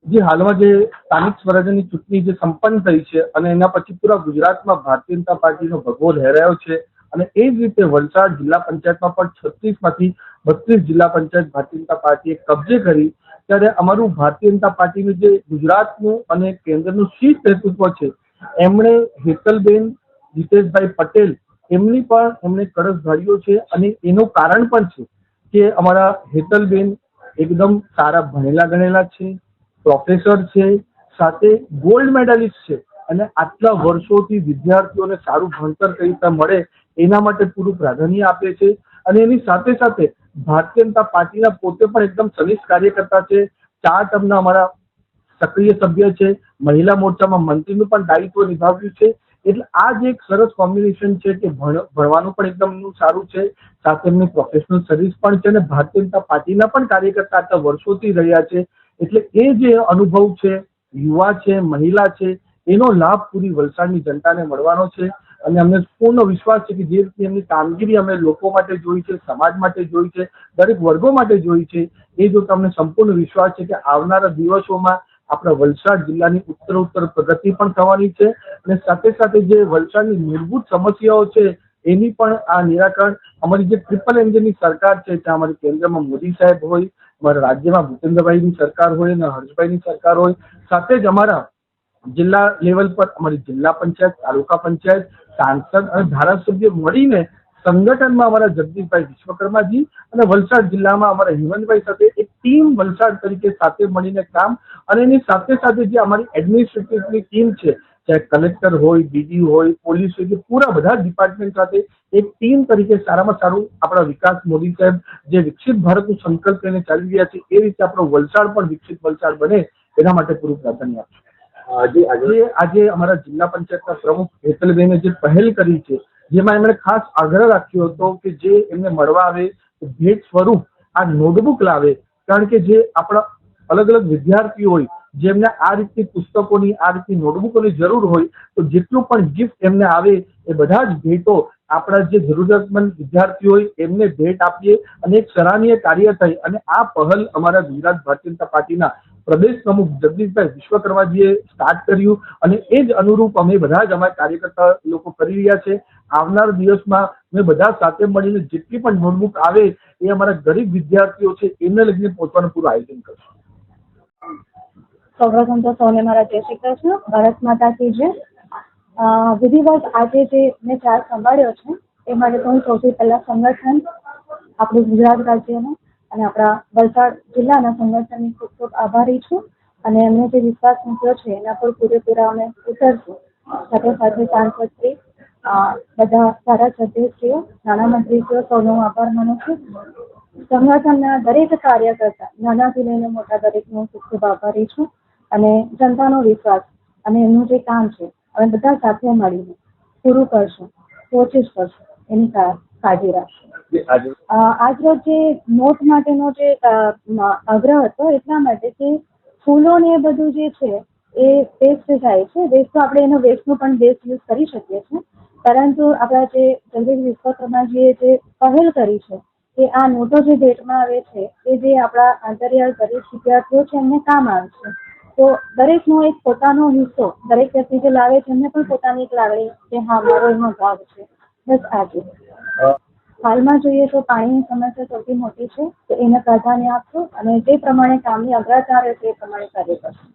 જે હાલમાં જે સ્થાનિક સ્વરાજ્યની ચૂંટણી જે સંપન્ન થઈ છે અને એના પછી પૂરા ગુજરાતમાં ભારતીય જનતા પાર્ટીનો ભગવો લહેરાયો છે અને એ જ રીતે વલસાડ જિલ્લા પંચાયતમાં પણ 36માંથી 32 જિલ્લા પંચાયત ભારતીય જનતા પાર્ટીએ કબજે કરી, ત્યારે અમારું ભારતીય જનતા પાર્ટીનું જે ગુજરાતનું અને કેન્દ્રનું શીર્ષ નેતૃત્વ છે એમણે હેતલબેન જીતેશભાઈ પટેલ એમની પણ એમને કળશ ઢાળ્યો છે અને એનું કારણ પણ છે કે અમારા હેતલબેન એકદમ સારા ભણેલા ગણેલા છે, પ્રોફેસર છે, સાથે ગોલ્ડ મેડલિસ્ટ છે અને આટલા વર્ષોથી વિદ્યાર્થીઓને સારું ભણતર કઈ રીતે મળે એના માટે પૂરું પ્રાધાન્ય આપે છે અને એની સાથે સાથે ભારતીય જનતા પાર્ટીના પોતે પણ એકદમ સનિષ્ઠ કાર્યકર્તા છે। 4 ટર્મના અમારા સક્રિય સભ્ય છે, મહિલા મોરચામાં મંત્રીનું પણ દાયિત્વ નિભાવ્યું છે। એટલે આ જ એક સરસ કોમ્બિનેશન છે કે ભણવાનું પણ એકદમ સારું છે, સાથે એમની પ્રોફેશનલ સર્વિસ પણ છે અને ભારતીય જનતા પાર્ટીના પણ કાર્યકર્તા આટલા વર્ષોથી રહ્યા છે। એટલે એ જે અનુભવ છે, યુવા છે, મહિલા છે, એનો લાભ પૂરી વલસાડની જનતાને મળવાનો છે અને અમને પૂર્ણ વિશ્વાસ છે કે જે રીતે એમની કામગીરી અમે લોકો માટે જોઈ છે, સમાજ માટે જોઈ છે, દરેક વર્ગો માટે જોઈ છે, એ જો તમને સંપૂર્ણ વિશ્વાસ છે કે આવનારા દિવસોમાં આપણા વલસાડ જિલ્લાની ઉત્તરોત્તર પ્રગતિ પણ થવાની છે અને સાથે સાથે જે વલસાડની મૂળભૂત સમસ્યાઓ છે એની પણ આ નિરાકરણ અમારી જે ટ્રિપલ એન્જિનની સરકાર છે, ત્યાં અમારી કેન્દ્રમાં મોદી સાહેબ હોય, અમારા રાજ્યમાં ભૂપેન્દ્રભાઈની સરકાર હોય અને હર્ષભાઈની સરકાર હોય, સાથે જ અમારા જિલ્લા લેવલ પર અમારી જિલ્લા પંચાયત, તાલુકા પંચાયત, સાંસદ અને ધારાસભ્ય મળીને સંગઠનમાં અમારા જગદીશભાઈ વિશ્વકર્માજી અને વલસાડ જિલ્લામાં અમારા હેમંતભાઈ સાથે એક ટીમ વલસાડ તરીકે સાથે મળીને કામ અને એની સાથે સાથે જે અમારી એડમિનિસ્ટ્રેટિવની ટીમ છે, ચાહે કલેક્ટર હોય, ડીડી હોય, પોલીસ હોય, કે પૂરા બધા ડિપાર્ટમેન્ટ સાથે એક ટીમ તરીકે સારામાં સારું આપણા વિકાસ મોદી સાહેબ જે વિકસિત ભારતનું સંકલ્પ લઈને ચાલી રહ્યા છે એ રીતે આપણો વલસાડ પણ વિકસિત વલસાડ બને એના માટે પૂરું પ્રાધાન્ય આપશું। આજે અમારા જિલ્લા પંચાયતના પ્રમુખ હેતલબેને જે પહેલ કરી છે, જેમાં એમણે ખાસ આગ્રહ રાખ્યો હતો કે જે એમને મળવા આવે ભેટ સ્વરૂપ આ નોટબુક લાવે, કારણ કે જે આપણા અલગ અલગ વિદ્યાર્થીઓ હોય જેમને આ રીતની પુસ્તકોની, આ રીતની નોટબુકોની જરૂર હોય, તો જેટલું પણ ગિફ્ટ એમને આવે એ બધા જ ભેટો આપણા જે જરૂરિયાતમંદ વિદ્યાર્થીઓ હોય એમને ભેટ આપીએ અને એક સરાહનીય કાર્ય થાય અને આ પહેલ અમારા ગુજરાત ભારતીય જનતા પાર્ટીના પ્રદેશ પ્રમુખ જગદીશભાઈ વિશ્વકર્માજીએ સ્ટાર્ટ કર્યું અને એ જ અનુરૂપ અમે બધા જ અમારા કાર્યકર્તા લોકો કરી રહ્યા છે। આવનાર દિવસમાં અમે બધા સાથે મળીને જેટલી પણ નોટબુક આવે એ અમારા ગરીબ વિદ્યાર્થીઓ છે એમને લઈને પહોંચવાનું પૂરું આયોજન કરશું। સૌપ્રથમ તો સૌને મારા જય શ્રી કૃષ્ણ, ભારત માતા કી જય। વિધિવત આજે જે મેં ચાર્જ સંભાળ્યો છે એ માટે તો હું સૌથી પહેલા સંગઠન આપણું ગુજરાત રાજ્યનું અને આપણા વલસાડ જિલ્લાના સંગઠનની ખૂબ ખૂબ આભારી છું અને એમને જે વિશ્વાસ મૂક્યો છે એના પર પૂરેપૂરા અમે ઉતરશું। સાથે સાથે સાંસદશ્રી, બધા ધારાસભ્યશ્રીઓ, નાણામંત્રીશ્રીઓ સૌનો હું આભાર માનું છું। સંગઠનના દરેક કાર્યકર્તા નાનાથી લઈને મોટા દરેકનો ખૂબ ખૂબ આભારી છું અને જનતાનો વિશ્વાસ અને એમનું જે કામ છે અમે બધા સાથે મળીને પૂરું કરશું, કોશિશ કરશું એની કાળજી રાખશું। આજરોજ જે નોટ માટેનો જે આગ્રહ હતો એટલા માટે કે ફૂલો ને એ બધું જે છે એ વેસ્ટ જાય છે, વેસ્ટ તો આપણે એનો વેસ્ટનું પણ બેસ્ટ યુઝ કરી શકીએ છીએ, પરંતુ આપણા જે જગદીશ વિશ્વકર્માજીએ જે પહેલ કરી છે કે આ નોટો જે ભેટમાં આવે છે એ જે આપણા આંતરિયાળ ગરીબ વિદ્યાર્થીઓ છે એમને કામ આવે છે, તો દરેકનો એક પોતાનો હિસ્સો, દરેક વ્યક્તિ જે લાવે છે એમને પણ પોતાની એક લાગણી કે હા મારો એનો ભાગ છે। બસ આજે હાલમાં જોઈએ તો પાણીની સમસ્યા સૌથી મોટી છે, તો એને પ્રાધાન્ય આપશું અને જે પ્રમાણે કામની અગ્રતા રહેશે એ પ્રમાણે કાર્ય કરશું।